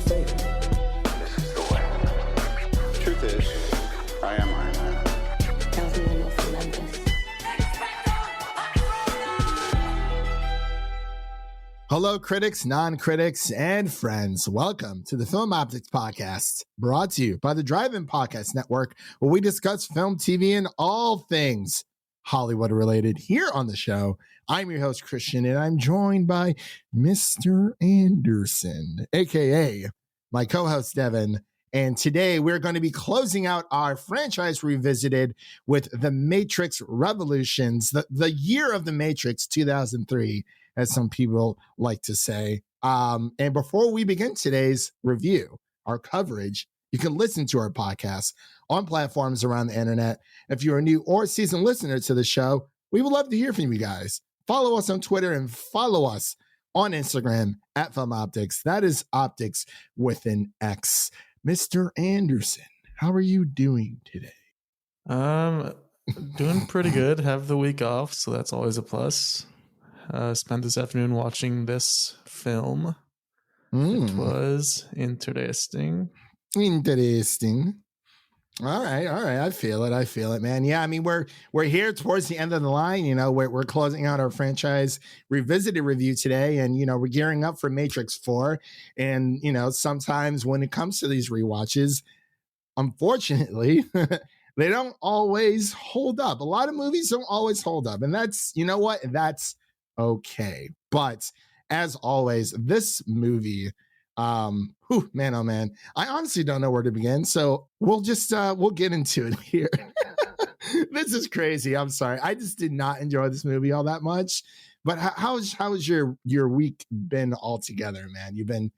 fate. This is the way. Truth is, I am Iron Man. That was the one from Memphis. Hello, critics, non-critics, and friends. Welcome to the Film Optix podcast, brought to you by the Drive-In Podcast Network, where we discuss film, TV, and all things Hollywood-related. Here on the show, I'm your host, Christian, and I'm joined by Mr. Anderson, a.k.a. my co-host, Devin. And today, we're going to be closing out our franchise revisited with The Matrix Revolutions, the year of The Matrix, 2003, as some people like to say. And before we begin today's review, our coverage, you can listen to our podcast on platforms around the internet. If you're a new or seasoned listener to the show, we would love to hear from you guys. Follow us on Twitter and follow us on Instagram at Film Optix. That is Optix with an X. Mr. Anderson, how are you doing today? Doing pretty good. Have the week off, so that's always a plus. Spent this afternoon watching this film. It was interesting. Interesting. All right. I feel it, man. Yeah, I mean, we're here towards the end of the line. You know, we're closing out our franchise revisited review today, and you know, we're gearing up for Matrix 4. And you know, sometimes when it comes to these rewatches, unfortunately, they don't always hold up. A lot of movies don't always hold up, and that's, you know what, that's okay. But as always, this movie, man, oh man, I honestly don't know where to begin. So we'll just we'll get into it here. This is crazy. I'm sorry. I just did not enjoy this movie all that much. But how's your week been altogether, man? You've been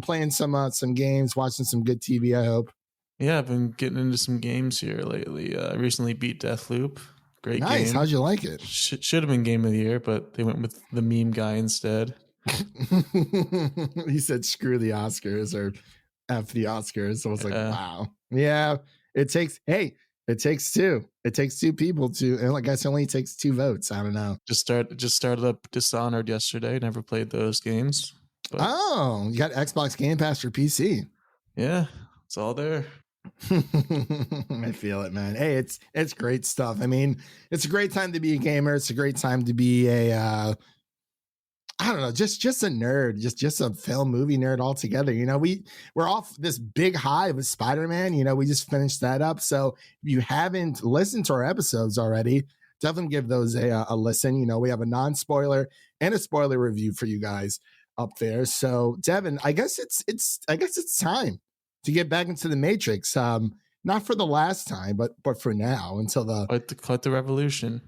playing some games, watching some good TV, I hope. Yeah, I've been getting into some games here lately. I recently beat Deathloop. Great game. Nice. How'd you like it? Should have been game of the year, but they went with the meme guy instead. He said screw the Oscars or F the Oscars. So I was like, wow. Yeah, it takes two. It takes two people to, and I guess it only takes 2 votes. I don't know. Just started up Dishonored yesterday. Never played those games. But oh, you got Xbox Game Pass for PC. Yeah, it's all there. I feel it, man. Hey, it's great stuff. I mean, it's a great time to be a gamer. It's a great time to be a I don't know, just a nerd, just a film movie nerd altogether. You know, we're off this big high with Spider-Man. You know, we just finished that up. So if you haven't listened to our episodes already, definitely give those a listen. You know, we have a non-spoiler and a spoiler review for you guys up there. So Devin, I guess it's time to get back into the Matrix. Not for the last time, but for now until quite the revolution.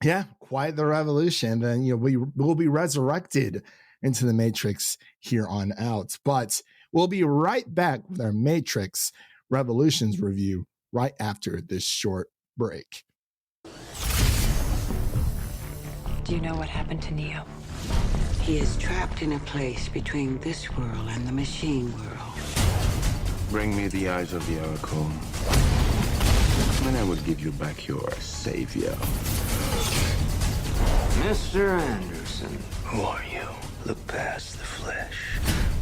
Yeah, quite the revolution. Then, you know, we will be resurrected into the Matrix here on out. But we'll be right back with our Matrix Revolutions review right after this short break. Do you know what happened to Neo? He is trapped in a place between this world and the machine world. Bring me the eyes of the Oracle, and I will give you back your savior. Mr. Anderson, who are you? Look past the flesh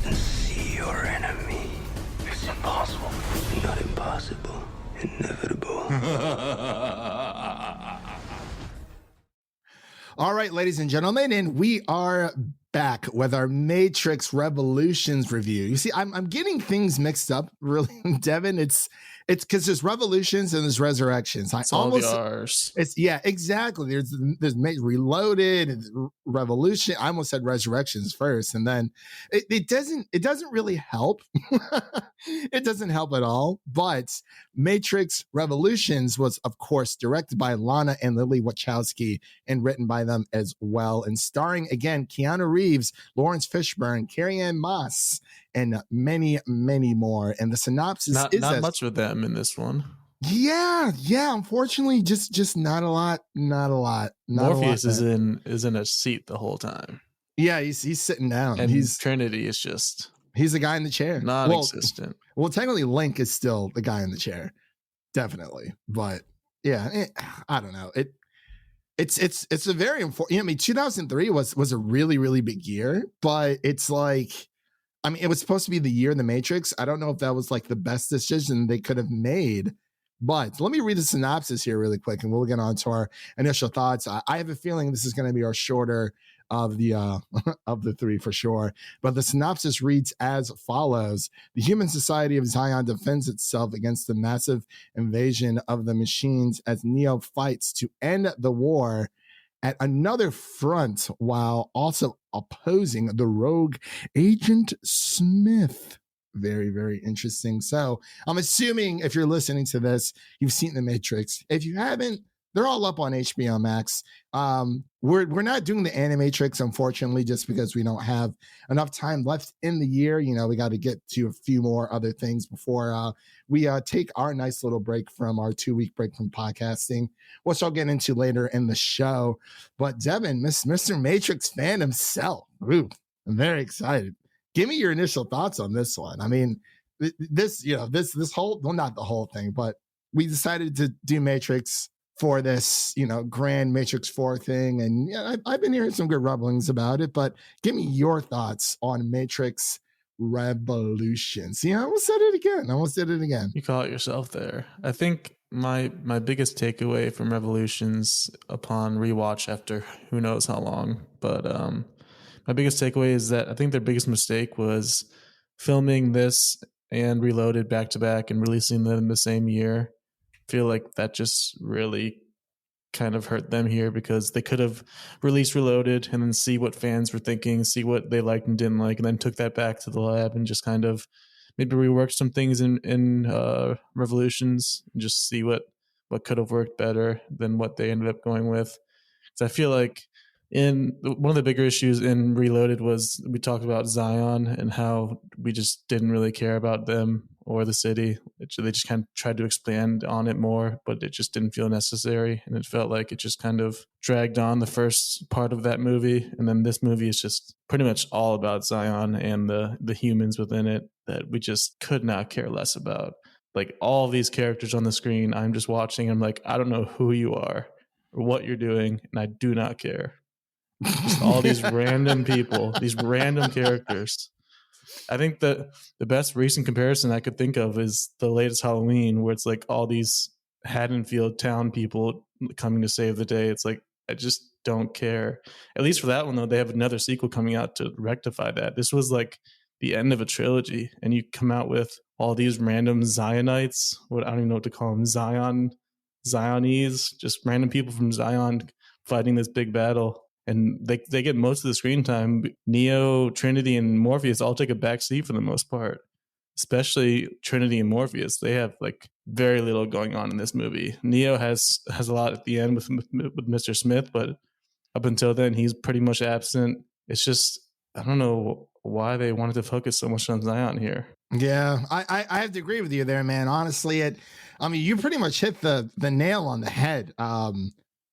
and see your enemy. It's impossible. Not impossible. Inevitable. All right, ladies and gentlemen, and we are back with our Matrix Revolutions review. You see, I'm getting things mixed up, really, Devin. It's because there's revolutions and there's resurrections. It's all the R's. Yeah, exactly. There's Reloaded and Revolution. I almost said resurrections first, and then it doesn't really help. It doesn't help at all. But Matrix Revolutions was, of course, directed by Lana and Lilly Wachowski and written by them as well, and starring again Keanu Reeves, Laurence Fishburne, Carrie-Anne, and many, many more. And the synopsis is not much with them in this one. Yeah. Unfortunately, just not a lot. Morpheus is in a seat the whole time. Yeah, he's sitting down. And Trinity is he's the guy in the chair, non-existent. Well, technically, Link is still the guy in the chair, definitely. But yeah, I don't know. It's a very important. I mean, 2003 was a really, really big year, but it's like I mean, it was supposed to be the year of the Matrix. I don't know if that was like the best decision they could have made. But let me read the synopsis here really quick, and we'll get on to our initial thoughts. I have a feeling this is going to be our shorter of the of the three for sure. But the synopsis reads as follows: the human society of Zion defends itself against the massive invasion of the machines as Neo fights to end the war at another front while also opposing the rogue Agent Smith. Very, very interesting. So I'm assuming if you're listening to this, you've seen The Matrix. If you haven't, they're all up on HBO Max. We're not doing the Animatrix, unfortunately, just because we don't have enough time left in the year. You know, we got to get to a few more other things before we take our nice little break from our 2-week break from podcasting, which I'll get into later in the show. But Devin, Mr. Matrix fan himself, ooh, I'm very excited. Give me your initial thoughts on this one. I mean, this whole, well, not the whole thing, but we decided to do Matrix for this, grand Matrix 4 thing. And yeah, I've been hearing some good rumblings about it, but give me your thoughts on Matrix Revolutions. See, I almost said it again. You call it yourself there. I think my biggest takeaway from Revolutions upon rewatch after who knows how long, but my biggest takeaway is that I think their biggest mistake was filming this and Reloaded back to back and releasing them in the same year. I feel like that just really kind of hurt them here, because they could have released Reloaded and then see what fans were thinking, see what they liked and didn't like, and then took that back to the lab and just kind of maybe reworked some things in Revolutions and just see what could have worked better than what they ended up going with. So I feel like one of the bigger issues in Reloaded was we talked about Zion and how we just didn't really care about them or the city. They just kind of tried to expand on it more, but it just didn't feel necessary. And it felt like it just kind of dragged on the first part of that movie. And then this movie is just pretty much all about Zion and the humans within it that we just could not care less about. Like all these characters on the screen, I'm just watching. I'm like, I don't know who you are or what you're doing, and I do not care. Just all these random people, these random characters. I think that the best recent comparison I could think of is the latest Halloween, where it's like all these Haddonfield town people coming to save the day. It's like, I just don't care. At least for that one, though, they have another sequel coming out to rectify that. This was like the end of a trilogy, and you come out with all these random Zionites. I don't even know what to call them. Zionese, just random people from Zion fighting this big battle. And they get most of the screen time. Neo, Trinity, and Morpheus all take a back seat for the most part. Especially Trinity and Morpheus. They have like very little going on in this movie. Neo has a lot at the end with Mr. Smith, but up until then, he's pretty much absent. It's just, I don't know why they wanted to focus so much on Zion here. Yeah, I have to agree with you there, man. Honestly, you pretty much hit the nail on the head.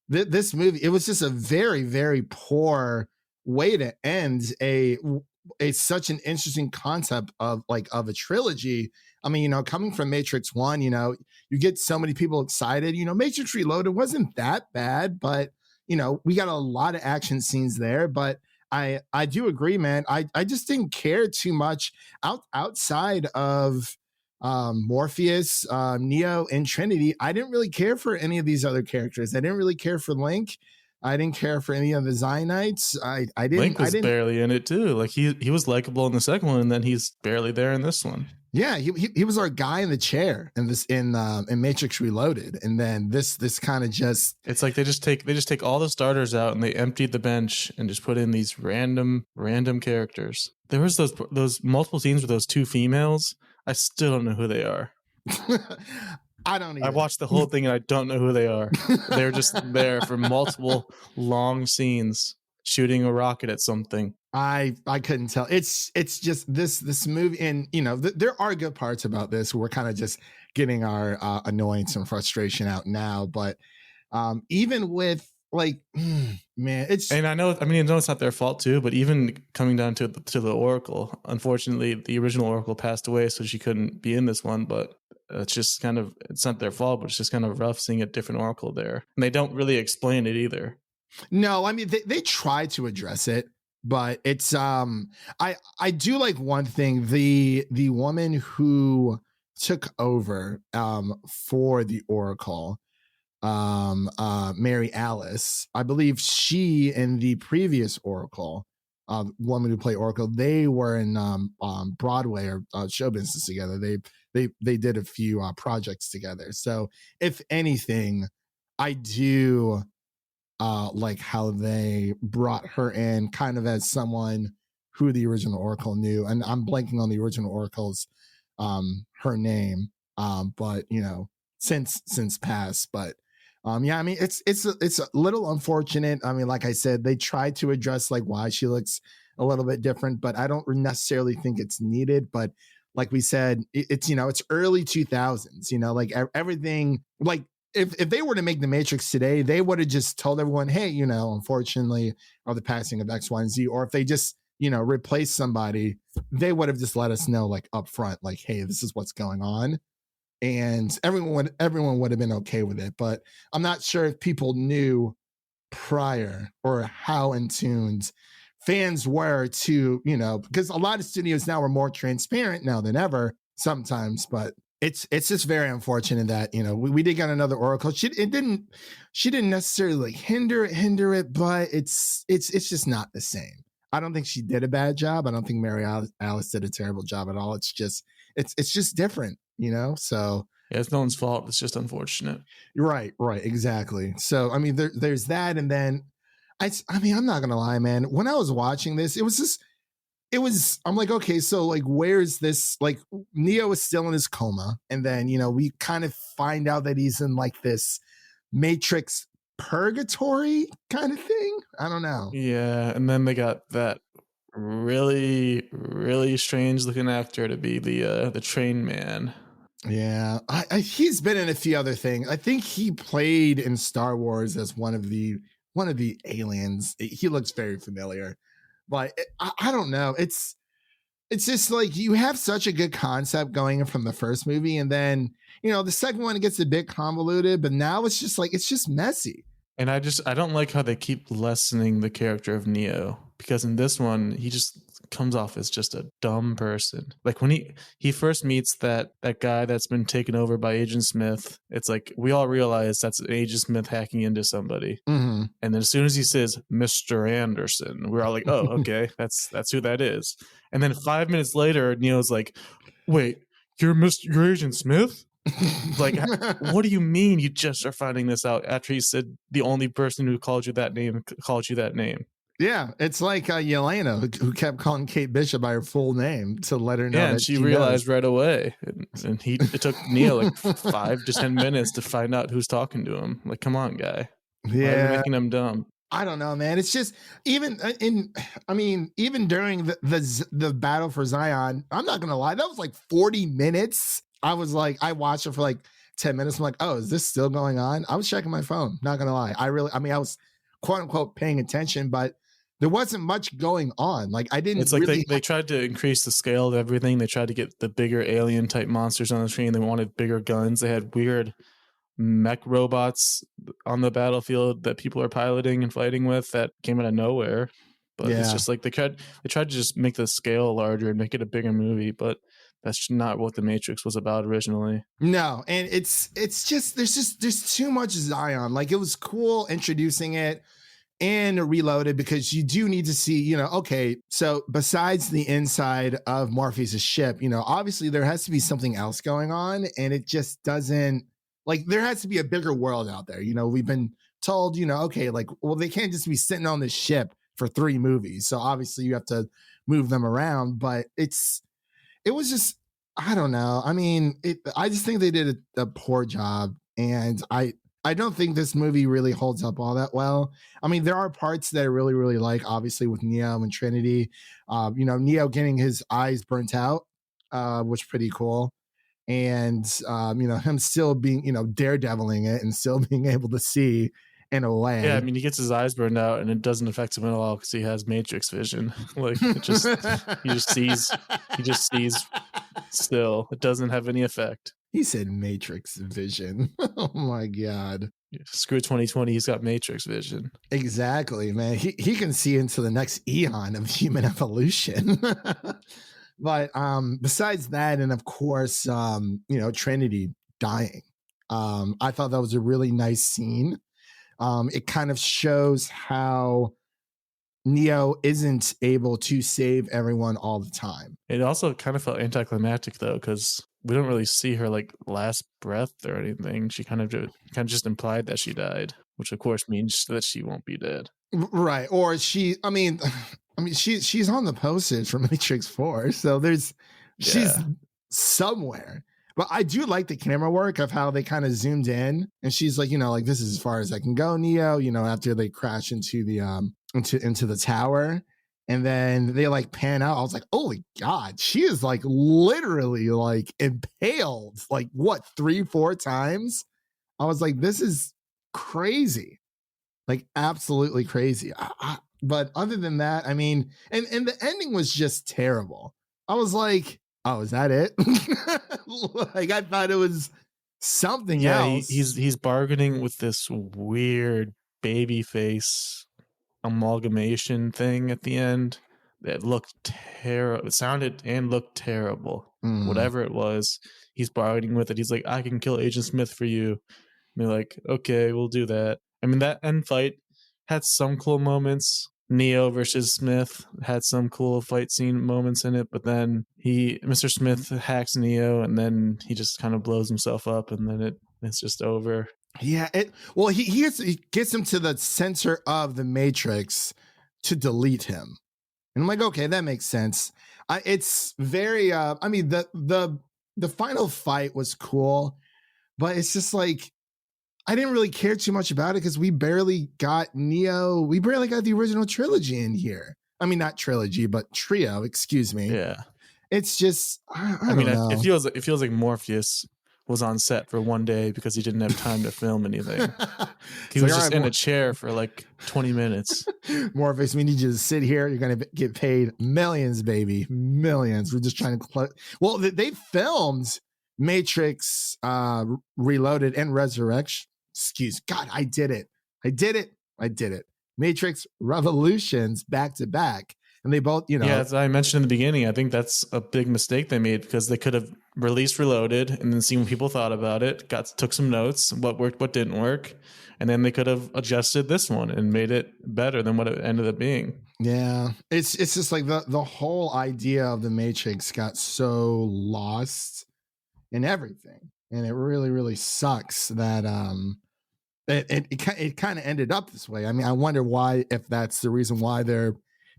This movie, it was just a very, very poor way to end a such an interesting concept of a trilogy. I mean, coming from Matrix 1, you get so many people excited. Matrix Reloaded wasn't that bad, but we got a lot of action scenes there. But I do agree, man. I just didn't care too much outside of Morpheus, Neo, and Trinity. I didn't really care for any of these other characters. I didn't really care for Link. I didn't care for any of the Zionites. I didn't. Link was barely in it too. Like he was likable in the second one, and then he's barely there in this one. Yeah, he was our guy in the chair in Matrix Reloaded, and then this kind of just. It's like they just take all the starters out and they emptied the bench and just put in these random characters. There was those multiple scenes with those two females. I still don't know who they are. I don't either. I watched the whole thing and I don't know who they are. They're just there for multiple long scenes shooting a rocket at something. I couldn't tell. It's just this movie, and there are good parts about this. We're kind of just getting our annoyance and frustration out now, but even with man, I know it's not their fault too, but even coming down to the Oracle, unfortunately the original Oracle passed away, so she couldn't be in this one, but it's not their fault, but it's just kind of rough seeing a different Oracle there, and they don't really explain it either. No, I mean they try to address it, But it's I do like one thing. The woman who took over for the Oracle, Mary Alice, I believe she and the previous Oracle, woman who played Oracle, they were in Broadway or show business together. They did a few projects together. So if anything, I do like how they brought her in kind of as someone who the original Oracle knew. And I'm blanking on the original Oracle's her name, but you know, since passed. But yeah, I mean, it's a little unfortunate. I mean, like I said, they tried to address like why she looks a little bit different, but I don't necessarily think it's needed. But like we said, it's, you know, it's early 2000s, you know, like everything, like if they were to make The Matrix today, they would have just told everyone, hey, you know, unfortunately, or the passing of X, Y, and Z, or if they just, you know, replace somebody, they would have just let us know like up front, like, hey, this is what's going on. And everyone would have been okay with it. But I'm not sure if people knew prior or how in tuned fans were to, you know, because a lot of studios now are more transparent now than ever sometimes, but it's just very unfortunate that, you know, we did get another Oracle. She didn't necessarily hinder it, but it's just not the same. I don't think she did a bad job. I don't think Mary Alice did a terrible job at all. It's just different, you know? So yeah, it's no one's fault. It's just unfortunate. Right, exactly. So I mean, there's that, and then I mean, I'm not gonna lie, man. When I was watching this, I'm like, okay, so like, where's this? Like, Neo is still in his coma, and then, you know, we kind of find out that he's in like this Matrix purgatory kind of thing. I don't know. Yeah, and then they got that really, really strange looking actor to be the train man. Yeah, he's been in a few other things. I think he played in Star Wars as one of the aliens. He looks very familiar, but I don't know. It's just like you have such a good concept going in from the first movie, and then, you know, the second one gets a bit convoluted, but now it's just like, it's just messy. And I don't like how they keep lessening the character of Neo, because in this one he just comes off as just a dumb person. Like when he first meets that guy that's been taken over by Agent Smith, it's like we all realize that's Agent Smith hacking into somebody. Mm-hmm. And then as soon as he says Mr. Anderson, we're all like, oh, okay, that's who that is. And then 5 minutes later, Neo's like, wait, you're Agent Smith? Like, what do you mean you just are finding this out after he said the only person who called you that name called you that name? Yeah, it's like Yelena, who kept calling Kate Bishop by her full name to let her know. Yeah, that and she realized right away. And it took Neo like 5 to 10 minutes to find out who's talking to him. Like, come on, guy. Yeah, why are you making him dumb? I don't know, man. It's just even during the battle for Zion, I'm not gonna lie, that was like 40 minutes. I was like, I watched it for like 10 minutes. I'm like, oh, is this still going on? I was checking my phone. Not gonna lie, I was quote unquote paying attention, but there wasn't much going on. Like I didn't. It's like really they tried to increase the scale of everything. They tried to get the bigger alien type monsters on the screen. They wanted bigger guns. They had weird mech robots on the battlefield that people are piloting and fighting with that came out of nowhere. But it's just like they tried to just make the scale larger and make it a bigger movie, but that's not what The Matrix was about originally. No, and it's just there's too much Zion. Like it was cool introducing it and Reloaded, because you do need to see, you know, okay, so besides the inside of Morpheus' ship, you know, obviously there has to be something else going on, and it just doesn't, like, there has to be a bigger world out there. You know, we've been told, you know, okay, like, well, they can't just be sitting on this ship for 3 movies. So obviously you have to move them around, but it was just, I don't know. I mean, I just think they did a poor job, and I don't think this movie really holds up all that well. I mean, there are parts that I really, really like, obviously with Neo and Trinity. You know, Neo getting his eyes burnt out, was pretty cool. And, you know, him still being, you know, daredeviling it and still being able to see in a way. Yeah, I mean, he gets his eyes burned out and it doesn't affect him at all because he has Matrix vision. Like, it just, he just sees still. It doesn't have any effect. He said Matrix vision. Oh my God. screw 2020. He's got Matrix vision. Exactly, man. He can see into the next eon of human evolution. But besides that, and of course, Trinity dying. I thought that was a really nice scene. It kind of shows how Neo isn't able to save everyone all the time. It also kind of felt anticlimactic though, because we don't really see her like last breath or anything. She kind of just implied that she died, which of course means that she won't be dead. Right. Or she's on the postage for Matrix 4. So she's somewhere. But I do like the camera work of how they kind of zoomed in, and she's like, this is as far as I can go, Neo, after they crash into the into the tower, and then they like pan out. I was like, holy God, she is like literally like impaled like what 3-4 times. I was like, this is crazy. Like absolutely crazy. But other than that, I mean, and the ending was just terrible. I was like, oh, is that it? Like I thought it was something else. He's bargaining with this weird baby face amalgamation thing at the end that looked terrible. It sounded and looked terrible. Whatever it was, he's bargaining with it. He's like, I can kill Agent Smith for you. And they're like, okay, we'll do that. I mean, that end fight had some cool moments. Neo versus Smith had some cool fight scene moments in it, but then Mr. Smith hacks Neo, and then he just kind of blows himself up, and then it's just over. Yeah, he gets him to the center of the Matrix to delete him, and I'm like, okay, that makes sense. It's very, the final fight was cool, but it's just like, I didn't really care too much about it because we barely got Neo. We barely got the original trilogy in here. I mean, not trilogy, but trio. Excuse me. Yeah, it's just. I mean, it feels like Morpheus was on set for one day because he didn't have time to film anything. He was just in a chair for like 20 minutes. Morpheus, we need you to sit here. You're going to get paid millions, baby, millions. We're just trying to. Well, they filmed Matrix Reloaded and Resurrection. God, I did it. Matrix Revolutions back to back. And they both, Yeah, as I mentioned in the beginning, I think that's a big mistake they made because they could have released Reloaded and then seen what people thought about it, took some notes, what worked, what didn't work, and then they could have adjusted this one and made it better than what it ended up being. Yeah. It's just like the whole idea of the Matrix got so lost in everything. And it really, really sucks that it kind of ended up this way. I mean, I wonder why, if that's the reason why they're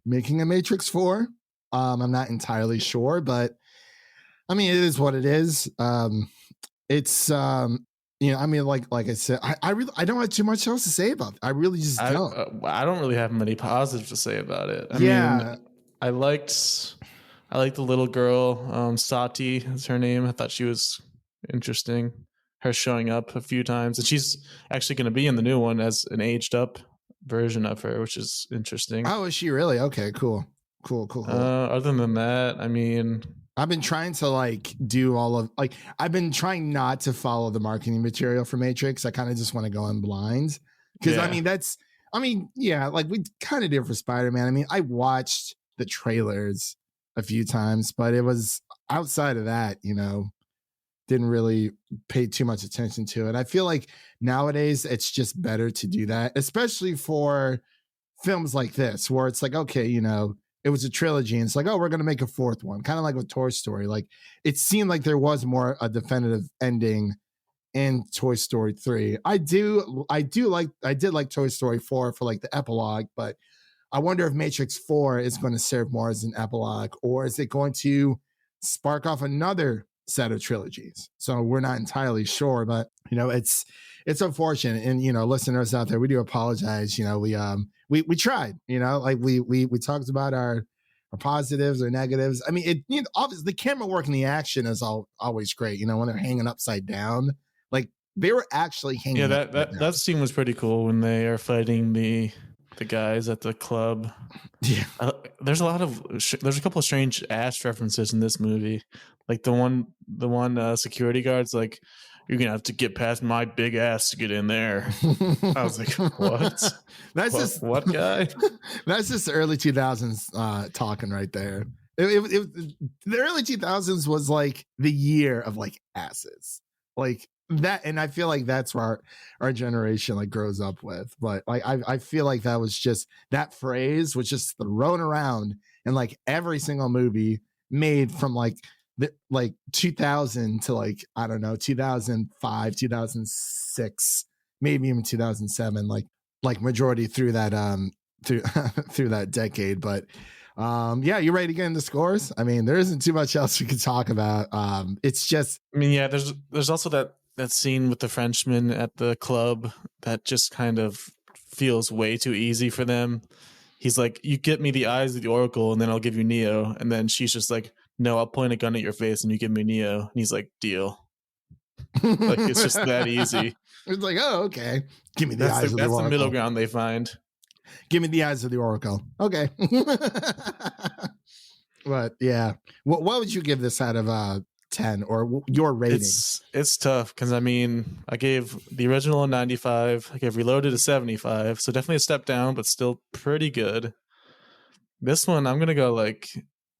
making a Matrix 4. I'm not entirely sure, but I mean, it is what it is. It's I mean, like I said, I don't have too much else to say about it. I really just don't. I don't really have many positives to say about it. I mean, I liked the little girl, Sati is her name. I thought she was interesting. Her showing up a few times, and she's actually going to be in the new one as an aged up version of her, which is interesting. Oh, is she really? Okay, cool. Other than that, I mean, I've been trying to I've been trying not to follow the marketing material for Matrix. I kind of just want to go in blind because like we kind of did for Spider-Man. I mean, I watched the trailers a few times, but it was outside of that, didn't really pay too much attention to it. I feel like nowadays it's just better to do that, especially for films like this, where it's like, okay, it was a trilogy and it's like, oh, we're going to make a fourth one. Kind of like with Toy Story. Like it seemed like there was more a definitive ending in Toy Story 3. I did like Toy Story 4 for like the epilogue, but I wonder if Matrix 4 is going to serve more as an epilogue, or is it going to spark off another set of trilogies? So we're not entirely sure, but it's unfortunate. And listeners out there, we do apologize. We tried. We talked about our positives or negatives. I mean, obviously the camera work and the action is always great. When they're hanging upside down, like they were actually hanging. Yeah, that scene was pretty cool when they are fighting the guys at the club. Yeah, there's a couple of strange ass references in this movie. Like the one security guard's like, you're gonna have to get past my big ass to get in there. I was like, what? What guy? That's just the early 2000s talking right there. The early 2000s was like the year of like asses, like that, and I feel like that's where our generation like grows up with. But like I feel like that was just, that phrase was just thrown around in like every single movie made from like 2000 to like, I don't know, 2005, 2006, maybe even 2007, like majority through that through that decade. But yeah, you ready to get into scores? I mean, there isn't too much else we could talk about. It's just, I mean, yeah, there's also that scene with the Frenchman at the club that just kind of feels way too easy for them. He's like, you get me the eyes of the Oracle and then I'll give you Neo. And then she's just like, no, I'll point a gun at your face and you give me Neo. And he's like, deal. Like, it's just that easy. It's like, oh, okay. Give me the eyes of the Oracle. That's the middle ground they find. Give me the eyes of the Oracle. Okay. But yeah, what would you give this out of 10, or your rating? It's tough because I mean, I gave the original a 95. I gave Reloaded a 75, so definitely a step down, but still pretty good. This one, I'm gonna go like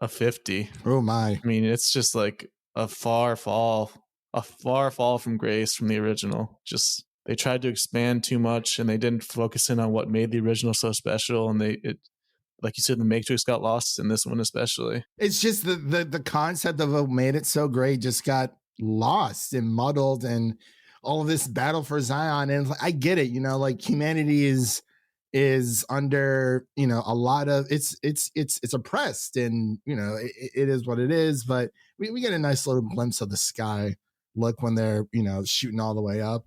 a 50. Oh my! I mean, it's just like a far fall from grace from the original. Just they tried to expand too much, and they didn't focus in on what made the original so special, and like you said, the Matrix got lost in this one especially. It's just the concept of what made it so great just got lost and muddled, and all of this battle for Zion. And I get it, like humanity is under, a lot of it's oppressed, and it is what it is. But we get a nice little glimpse of the sky look when they're shooting all the way up.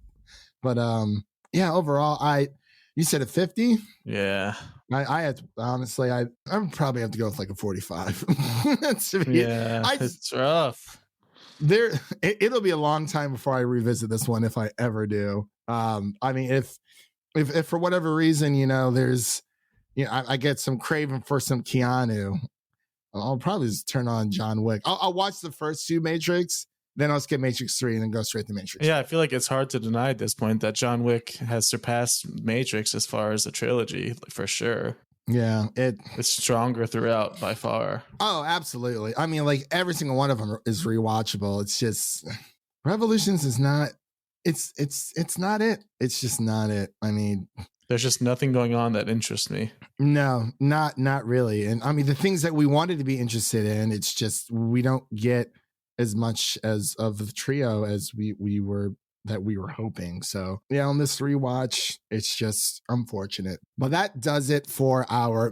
But yeah, overall, you said a 50. Yeah. I had honestly, I probably have to go with like a 45. It's rough. It'll be a long time before I revisit this one if I ever do. I mean, if for whatever reason, there's, I get some craving for some Keanu, I'll probably just turn on John Wick. I'll watch the first two Matrix, then I'll skip Matrix 3 and then go straight to Matrix. Yeah, I feel like it's hard to deny at this point that John Wick has surpassed Matrix as far as a trilogy, for sure. Yeah, it's stronger throughout by far. Oh, absolutely. I mean, like every single one of them is rewatchable. It's just Revolutions is not. It's not it. It's just not it. I mean, there's just nothing going on that interests me. No, not really. And I mean, the things that we wanted to be interested in, it's just we don't get as much as of the trio as we were hoping. So yeah, on this rewatch, it's just unfortunate. But that does it for our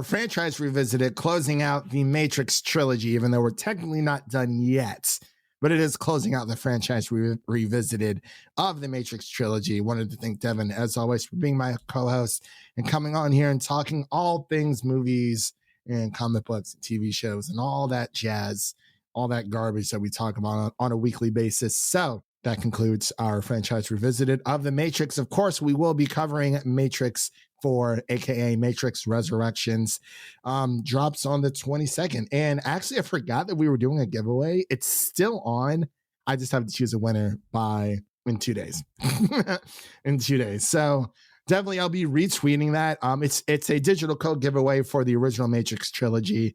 franchise revisited, closing out the Matrix trilogy, even though we're technically not done yet. But it is closing out the franchise revisited of the Matrix trilogy. Wanted to thank Devin, as always, for being my co-host and coming on here and talking all things movies and comic books and TV shows and all that jazz, all that garbage that we talk about on a weekly basis. So that concludes our franchise revisited of the Matrix. Of course, we will be covering Matrix 4, aka Matrix Resurrections, drops on the 22nd. And actually, I forgot that we were doing a giveaway. It's still on. I just have to choose a winner in 2 days. In 2 days. So definitely, I'll be retweeting that. It's a digital code giveaway for the original Matrix trilogy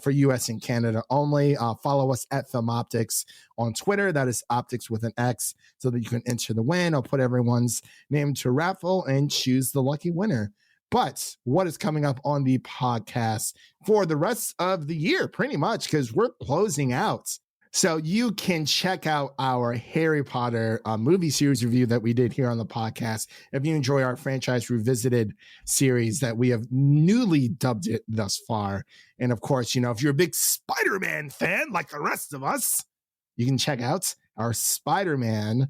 for US and Canada only. Follow us at Film Optix on Twitter. That is Optix with an X, so that you can enter the win. I'll put everyone's name to raffle and choose the lucky winner. But what is coming up on the podcast for the rest of the year, pretty much, because we're closing out. So you can check out our Harry Potter movie series review that we did here on the podcast. If you enjoy our franchise revisited series that we have newly dubbed it thus far. And of course, if you're a big Spider-Man fan like the rest of us, you can check out our Spider-Man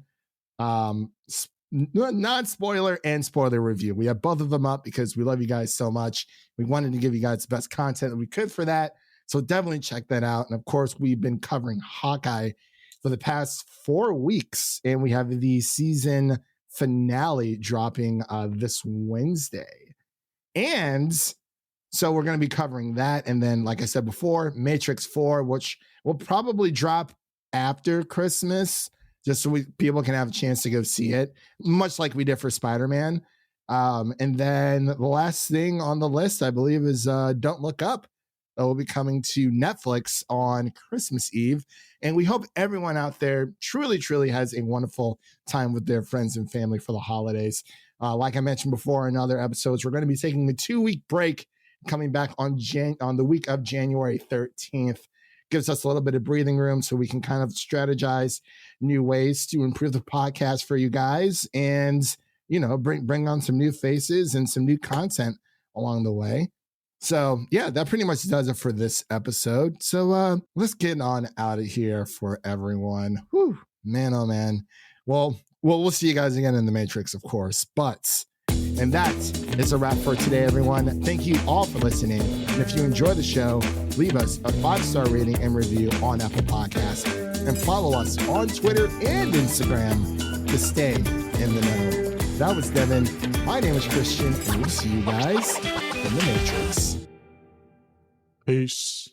non-spoiler and spoiler review. We have both of them up because we love you guys so much. We wanted to give you guys the best content that we could for that. So definitely check that out. And of course, we've been covering Hawkeye for the past 4 weeks, and we have the season finale dropping this Wednesday. And so we're going to be covering that. And then, like I said before, Matrix 4, which will probably drop after Christmas. just so people can have a chance to go see it, much like we did for Spider-Man. And then the last thing on the list, I believe, is Don't Look Up. That will be coming to Netflix on Christmas Eve. And we hope everyone out there truly, truly has a wonderful time with their friends and family for the holidays. Like I mentioned before in other episodes, we're going to be taking a 2-week break, coming back on the week of January 13th. Gives us a little bit of breathing room so we can kind of strategize new ways to improve the podcast for you guys, and bring on some new faces and some new content along the way. So yeah, that pretty much does it for this episode. So let's get on out of here for everyone. Whew, man, oh man. Well, we'll see you guys again in the Matrix, of course. And that is a wrap for today, everyone. Thank you all for listening. And if you enjoy the show, leave us a 5-star rating and review on Apple Podcasts. And follow us on Twitter and Instagram to stay in the know. That was Devin. My name is Christian, and we'll see you guys in the Matrix. Peace.